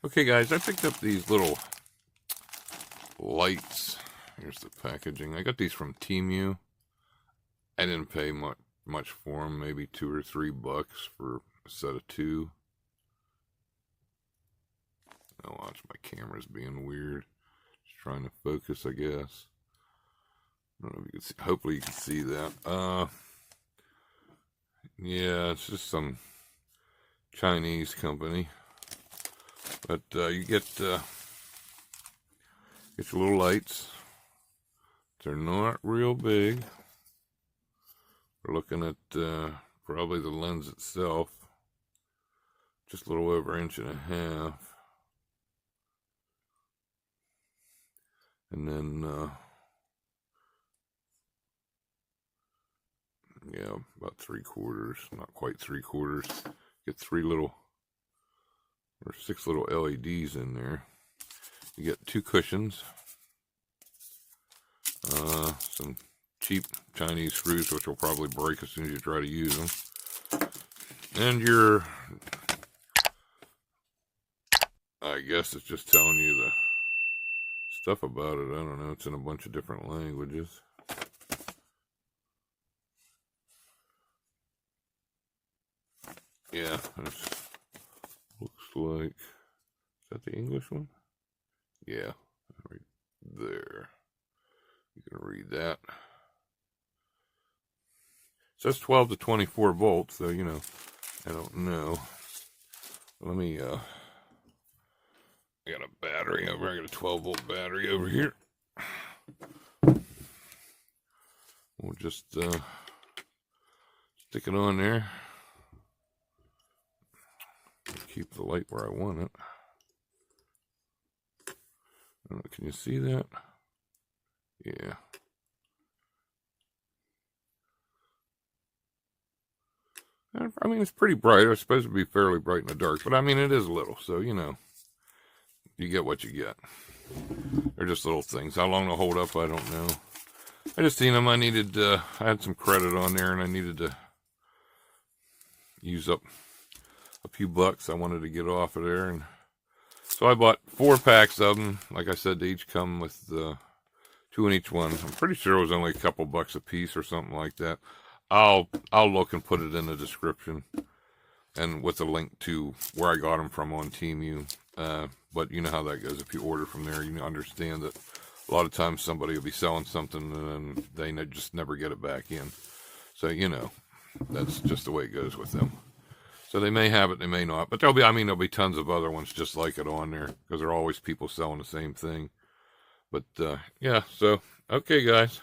Okay, guys, I picked up these little lights. Here's the packaging. I got these from Temu. I didn't pay much for them, maybe $2 or $3 for a set of two. Oh, watch, my camera's being weird. Just trying to focus, I guess. I don't know if you can see. Hopefully you can see that. Yeah, it's just some Chinese company. But you get your little lights. They're not real big. We're looking at probably the lens itself. Just a little over 1.5 inches. And then, yeah, about 3/4, not quite 3/4. Get 6 little LEDs in there. You get 2 cushions, some cheap Chinese screws, which will probably break as soon as you try to use them, and your, I guess it's just telling you the stuff about it. I don't know, it's in a bunch of different languages. Yeah, it looks like, is that the English one? Yeah, right there. You can read that. It says 12 to 24 volts, so, you know, I don't know. Let me, I got a battery over. I got a 12-volt battery over here. We'll just stick it on there. Keep the light where I want it. Can you see that? Yeah. I mean, it's pretty bright. It's supposed to be fairly bright in the dark, but I mean, it is little, so, you know, you get what you get. They're just little things. How long they'll hold up, I don't know. I just seen them. I had some credit on there, and I needed to use up a few bucks. I wanted to get off of there, and so I bought 4 packs of them. Like I said, they each come with 2 in each one. I'm pretty sure it was only a couple bucks a piece or something like that. I'll look and put it in the description, and with a link to where I got them from on Temu. But you know how that goes. If you order from there, you understand that a lot of times somebody will be selling something and then they just never get it back in. So, you know, that's just the way it goes with them. So they may have it, they may not. But there'll be tons of other ones just like it on there, because there are always people selling the same thing. But, yeah, so, okay, guys.